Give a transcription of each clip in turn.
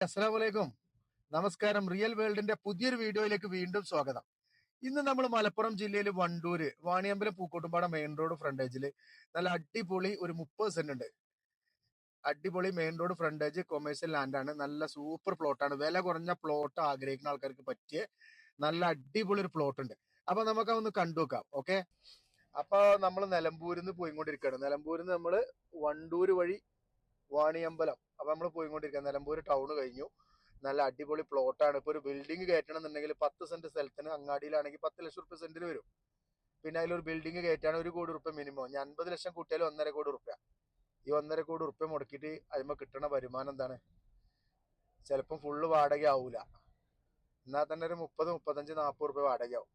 അസ്സലാമലൈക്കും. നമസ്കാരം. റിയൽ വേൾഡിന്റെ പുതിയൊരു വീഡിയോയിലേക്ക് വീണ്ടും സ്വാഗതം. ഇന്ന് നമ്മൾ മലപ്പുറം ജില്ലയിൽ വണ്ടൂര് വാണിയമ്പലം പൂക്കോട്ടുംപാടം മെയിൻ റോഡ് ഫ്രണ്ടേജിൽ നല്ല അടിപൊളി ഒരു 30 സെന്റ് ഉണ്ട്. അടിപൊളി മെയിൻ റോഡ് ഫ്രണ്ടേജ് കൊമേഴ്സ്യൽ ലാൻഡാണ്. നല്ല സൂപ്പർ പ്ലോട്ടാണ്. വില കുറഞ്ഞ പ്ലോട്ട് ആഗ്രഹിക്കുന്ന ആൾക്കാർക്ക് പറ്റിയ നല്ല അടിപൊളി ഒരു പ്ലോട്ട് ഉണ്ട്. അപ്പൊ നമുക്ക് അതൊന്ന് കണ്ടു നോക്കാം. ഓക്കെ, അപ്പൊ നമ്മൾ നിലമ്പൂരിൽ നിന്ന് പോയിക്കൊണ്ടിരിക്കുകയാണ്. നിലമ്പൂരിൽ നിന്ന് നമ്മൾ വണ്ടൂര് വഴി വാണിയമ്പലം. അപ്പൊ നമ്മൾ പോയിക്കൊണ്ടിരിക്കുക. നിലമ്പൂർ ടൗൺ കഴിഞ്ഞു. നല്ല അടിപൊളി പ്ലോട്ടാണ്. ഇപ്പൊ ഒരു ബിൽഡിംഗ് കയറ്റണം എന്നുണ്ടെങ്കിൽ 10 സെന്റ് സ്ഥലത്തിന് അങ്ങാടിയിലാണെങ്കിൽ 10 ലക്ഷം റുപ്യ സെന്റിന് വരും. പിന്നെ അതിലൊരു ബിൽഡിംഗ് കയറ്റാണ് 1 കോടി റുപ്യ മിനിമം. ഞാൻ 50 ലക്ഷം കൂട്ടിയാലും 1.5 കോടി റുപ്യ. ഈ 1.5 കോടി റുപ്യ മുടക്കിയിട്ട് അതിന്മേൽ കിട്ടുന്ന വരുമാനം എന്താണ്? ചിലപ്പം ഫുള്ള് വാടക ആവൂല. എന്നാൽ തന്നെ ഒരു 30, 35, 40 റുപ്യ വാടകയാവും.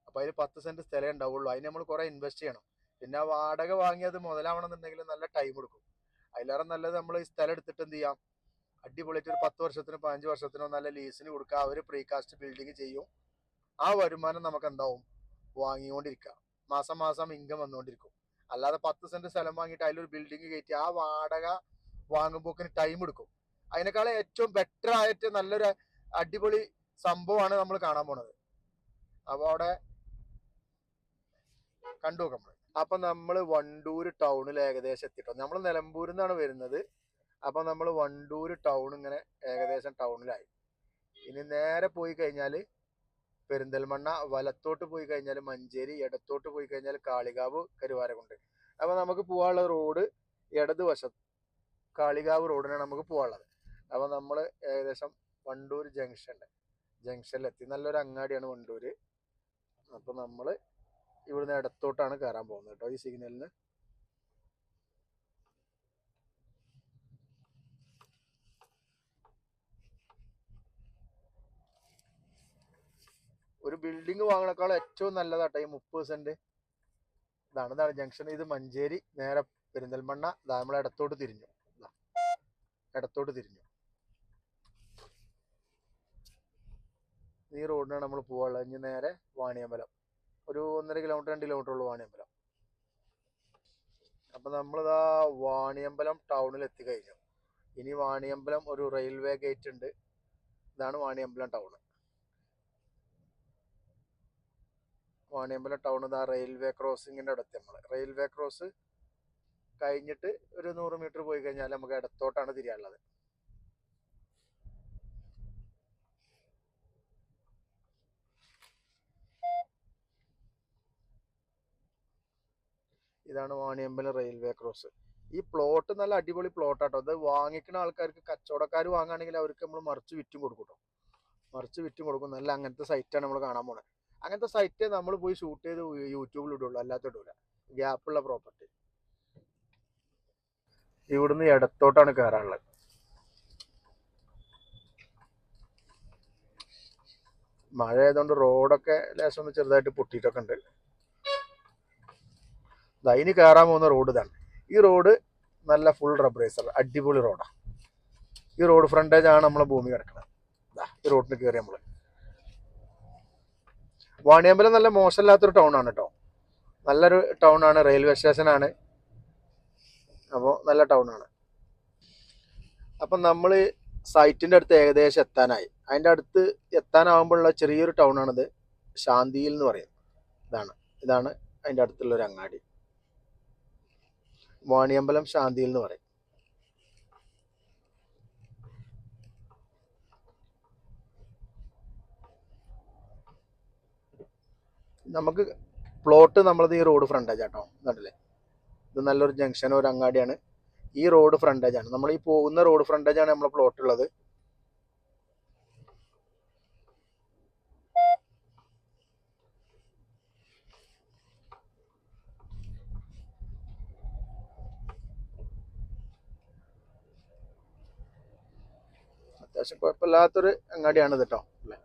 അപ്പൊ അതിൽ 10 സെന്റ് സ്ഥലം ഉണ്ടാവുള്ളൂ. അതിന് നമ്മൾ കുറെ ഇൻവെസ്റ്റ് ചെയ്യണം. പിന്നെ ആ വാടക വാങ്ങിയത് മുതലാവണം എന്നുണ്ടെങ്കിൽ നല്ല ടൈം എടുക്കും. അതിലേറെ നല്ലത് നമ്മൾ ഈ സ്ഥലം എടുത്തിട്ട് എന്ത് ചെയ്യാം, അടിപൊളിയായിട്ട് ഒരു 10 വർഷത്തിനോ 15 വർഷത്തിനോ നല്ല ലീസിന് കൊടുക്കുക. അവർ പ്രീകാസ്റ്റ് ബിൽഡിങ് ചെയ്യും. ആ വരുമാനം നമുക്ക് എന്താവും, വാങ്ങിക്കൊണ്ടിരിക്കുക. മാസം മാസം ഇൻകം വന്നുകൊണ്ടിരിക്കും. അല്ലാതെ 10 സെന്റ് സ്ഥലം വാങ്ങിയിട്ട് അതിലൊരു ബിൽഡിങ് കയറ്റി ആ വാടക വാങ്ങുമ്പോക്കിന് ടൈം എടുക്കും. അതിനേക്കാളും ഏറ്റവും ബെറ്റർ ആയിട്ട് നല്ലൊരു അടിപൊളി സംഭവമാണ് നമ്മൾ കാണാൻ പോണത്. അപ്പോൾ അവിടെ കണ്ടു നോക്കാം നമ്മൾ. അപ്പൊ നമ്മൾ വണ്ടൂര് ടൗണിൽ ഏകദേശം എത്തിട്ടോ. നമ്മൾ നിലമ്പൂരിൽ നിന്നാണ് വരുന്നത്. അപ്പൊ നമ്മൾ വണ്ടൂര് ടൗൺ ഇങ്ങനെ ഏകദേശം ടൗണിലായി. ഇനി നേരെ പോയി കഴിഞ്ഞാൽ പെരിന്തൽമണ്ണ, വലത്തോട്ട് പോയി കഴിഞ്ഞാൽ മഞ്ചേരി, ഇടത്തോട്ട് പോയി കഴിഞ്ഞാൽ കാളികാവ്, കരുവാരകുണ്ട്. അപ്പൊ നമുക്ക് പോകാനുള്ള റോഡ് ഇടതുവശം കാളികാവ് റോഡിനാണ് നമുക്ക് പോകാനുള്ളത്. അപ്പൊ നമ്മൾ ഏകദേശം വണ്ടൂർ ജംഗ്ഷനിലെത്തി. നല്ലൊരു അങ്ങാടിയാണ് വണ്ടൂര്. അപ്പൊ നമ്മൾ ഇവിടുന്ന് ഇടത്തോട്ടാണ് കയറാൻ പോകുന്നത് കേട്ടോ. ഈ സിഗ്നലിന് ഒരു ബിൽഡിംഗ് വാങ്ങണേക്കാളും ഏറ്റവും നല്ലതാട്ടോ ഈ 30 സെന്റ്. ഇതാണ് ജംഗ്ഷൻ. ഇത് മഞ്ചേരി. നേരെ പെരിന്തൽമണ്ണ. നമ്മൾ ഇടത്തോട്ട് തിരിഞ്ഞു. ഈ റോഡിനാണ് നമ്മൾ പോകാനുള്ളത്. ഇനി നേരെ വാണിയമ്പലം. ഒരു 1.5 കിലോമീറ്റർ 2 കിലോമീറ്റർ ഉള്ളൂ വാണിയമ്പലം. അപ്പൊ നമ്മളിതാ വാണിയമ്പലം ടൗണിൽ എത്തിക്കഴിഞ്ഞു. ഇനി വാണിയമ്പലം ഒരു റെയിൽവേ ഗേറ്റ് ഉണ്ട്. ഇതാണ് വാണിയമ്പലം ടൗൺ. വാണിയമ്പലം ടൗൺ ഇതാ റെയിൽവേ ക്രോസിങ്ങിന്റെ അടുത്ത്. നമ്മൾ റെയിൽവേ ക്രോസ് കഴിഞ്ഞിട്ട് ഒരു 100 മീറ്റർ പോയി കഴിഞ്ഞാൽ നമുക്ക് ഇടത്തോട്ടാണ് തിരിയാനുള്ളത്. ഇതാണ് വാണിയമ്പലം റെയിൽവേ ക്രോസ്. ഈ പ്ലോട്ട് നല്ല അടിപൊളി പ്ലോട്ടാട്ടോ. ഇത് വാങ്ങിക്കുന്ന ആൾക്കാർക്ക്, കച്ചവടക്കാർ വാങ്ങുകയാണെങ്കിൽ അവർക്ക് നമ്മൾ മറിച്ച് വിറ്റും കൊടുക്കും കേട്ടോ. മറിച്ച് വിറ്റും കൊടുക്കും. നല്ല അങ്ങനത്തെ സൈറ്റാണ് നമ്മൾ കാണാൻ പോണത്. അങ്ങനത്തെ സൈറ്റ് നമ്മൾ പോയി ഷൂട്ട് ചെയ്ത് യൂട്യൂബിൽ ഇടുള്ളൂ, അല്ലാത്ത ഇടൂല. ഗ്യാപ്പുള്ള പ്രോപ്പർട്ടി. ഇവിടുന്ന് ഇടത്തോട്ടാണ് കയറാനുള്ളത്. മഴ ആയതുകൊണ്ട് റോഡൊക്കെ ലേശം ഒന്ന് ചെറുതായിട്ട് പൊട്ടിയിട്ടൊക്കെ ഉണ്ട്. ഇനി കയറാൻ പോകുന്ന റോഡ് ഇതാണ്. ഈ റോഡ് നല്ല ഫുൾ റബ്ബറൈസർ അടിപൊളി റോഡാണ്. ഈ റോഡ് ഫ്രണ്ടേജ് ആണ് നമ്മളെ ഭൂമി കിടക്കുന്നത്. ഈ റോഡിന് കയറി നമ്മള്. വാണിയമ്പലം നല്ല മോശമില്ലാത്തൊരു ടൗൺ ആണ് കേട്ടോ. നല്ലൊരു ടൗൺ ആണ്. റെയിൽവേ സ്റ്റേഷനാണ്. അപ്പോൾ നല്ല ടൗൺ ആണ്. അപ്പം നമ്മൾ സൈറ്റിൻ്റെ അടുത്ത് ഏകദേശം എത്താനായി. അതിൻ്റെ അടുത്ത് എത്താനാവുമ്പോഴുള്ള ചെറിയൊരു ടൗൺ ആണിത്. ശാന്തിയിൽ എന്ന് പറയും. ഇതാണ് അതിൻ്റെ അടുത്തുള്ളൊരു അങ്ങാടി. വാണിയമ്പലം ശാന്തിയിൽ എന്ന് പറയും. നമുക്ക് പ്ലോട്ട് നമ്മളത് ഈ റോഡ് ഫ്രണ്ടേജ് ആട്ടോ. കണ്ടില്ലേ, ഇത് നല്ലൊരു ജംഗ്ഷൻ, ഒരു അങ്ങാടിയാണ്. ഈ റോഡ് ഫ്രണ്ടേജ് ആണ്. നമ്മൾ ഈ പോകുന്ന റോഡ് ഫ്രണ്ടേജ് ആണ് നമ്മളെ പ്ലോട്ട് ഉള്ളത്. അത്യാവശ്യം കുഴപ്പമില്ലാത്തൊരു അങ്ങാടിയാണ് കേട്ടോ അല്ലേ.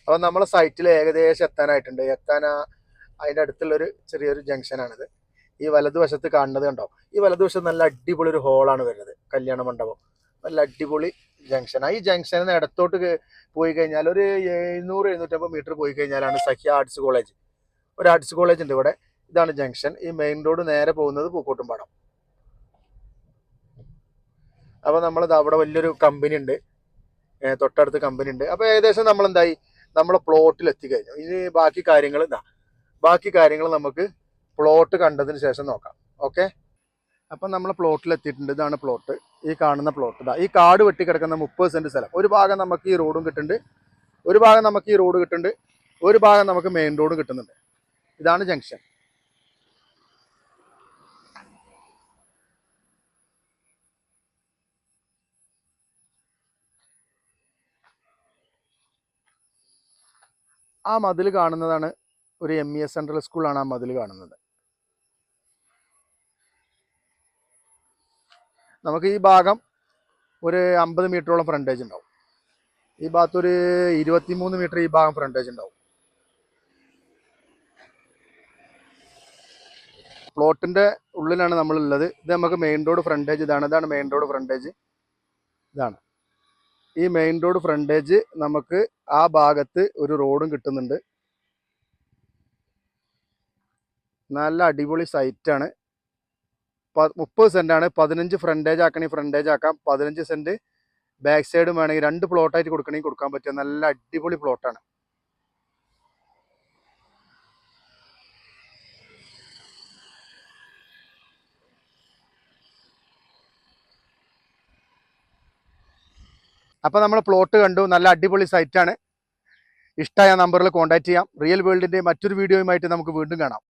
അപ്പം നമ്മളെ സൈറ്റിൽ ഏകദേശം എത്താനായിട്ടുണ്ട്. അതിൻ്റെ അടുത്തുള്ളൊരു ചെറിയൊരു ജംഗ്ഷനാണിത്. ഈ വലതുവശത്ത് കാണുന്നത് കണ്ടോ. ഈ വലതുവശത്ത് നല്ല അടിപൊളി ഒരു ഹോളാണ് വരുന്നത്, കല്യാണ മണ്ഡപം. നല്ല അടിപൊളി ജംഗ്ഷനാണ്. ഈ ജംഗ്ഷനിൽ നിന്ന് ഇടത്തോട്ട് പോയി കഴിഞ്ഞാൽ ഒരു 700-750 മീറ്റർ പോയി കഴിഞ്ഞാലാണ് സഖ്യ ആർട്സ് കോളേജ്. ഒരു ആർട്സ് കോളേജ് ഉണ്ട് ഇവിടെ. ഇതാണ് ജംഗ്ഷൻ. ഈ മെയിൻ റോഡ് നേരെ പോകുന്നത് പൂക്കോട്ടുംപാടം. അപ്പോൾ നമ്മൾ അവിടെ വലിയൊരു കമ്പനി ഉണ്ട്, തൊട്ടടുത്ത് കമ്പനി ഉണ്ട്. അപ്പോൾ ഏകദേശം നമ്മൾ എന്തായി, നമ്മളെ പ്ലോട്ടിൽ എത്തിക്കഴിഞ്ഞു. ഇനി ബാക്കി കാര്യങ്ങൾ നമുക്ക് പ്ലോട്ട് കണ്ടതിന് ശേഷം നോക്കാം. ഓക്കെ, അപ്പം നമ്മൾ പ്ലോട്ടിൽ എത്തിയിട്ടുണ്ട്. ഇതാണ് പ്ലോട്ട്, ഈ കാണുന്ന പ്ലോട്ട്. ഇതാ ഈ കാട് വെട്ടി കിടക്കുന്ന 30 സെന്റ് സ്ഥലം. ഒരു ഭാഗം നമുക്ക് ഈ റോഡും കിട്ടുന്നുണ്ട്, ഒരു ഭാഗം നമുക്ക് ഈ റോഡ് കിട്ടുന്നുണ്ട്, ഒരു ഭാഗം നമുക്ക് മെയിൻ റോഡ് കിട്ടുന്നുണ്ട്. ഇതാണ് ജംഗ്ഷൻ. ആ മതിൽ കാണുന്നതാണ് ഒരു MES സെൻട്രൽ സ്കൂളാണ്. ആ മതിൽ കാണുന്നത്. നമുക്ക് ഈ ഭാഗം ഒരു 50 മീറ്ററോളം ഫ്രണ്ടേജ് ഉണ്ടാവും. ഈ ഭാഗത്തൊരു 23 മീറ്റർ ഈ ഭാഗം ഫ്രണ്ടേജ് ഉണ്ടാവും. പ്ലോട്ടിൻ്റെ ഉള്ളിലാണ് നമ്മളുള്ളത്. ഇത് നമുക്ക് മെയിൻ റോഡ് ഫ്രണ്ടേജ്. ഇതാണ് മെയിൻ റോഡ് ഫ്രണ്ടേജ്. ഇതാണ് ഈ മെയിൻ റോഡ് ഫ്രണ്ടേജ്. നമുക്ക് ആ ഭാഗത്ത് ഒരു റോഡും കിട്ടുന്നുണ്ട്. നല്ല അടിപൊളി സൈറ്റാണ്. 30 സെൻറ്റാണ്. 15 ഫ്രണ്ടേജ് ആക്കണമെങ്കിൽ ഫ്രണ്ടേജ് ആക്കാം. 15 സെൻറ്റ് ബാക്ക് സൈഡും വേണമെങ്കിൽ 2 പ്ലോട്ടായിട്ട് കൊടുക്കണമെങ്കിൽ കൊടുക്കാൻ പറ്റിയ നല്ല അടിപൊളി പ്ലോട്ടാണ്. അപ്പോൾ നമ്മൾ പ്ലോട്ട് കണ്ടു. നല്ല അടിപൊളി സൈറ്റാണ്. ഇഷ്ടമായ നമ്പറിൽ കോൺടാക്ട് ചെയ്യാം. റിയൽ വേൾഡിൻ്റെ മറ്റൊരു വീഡിയോയുമായിട്ട് നമുക്ക് വീണ്ടും കാണാം.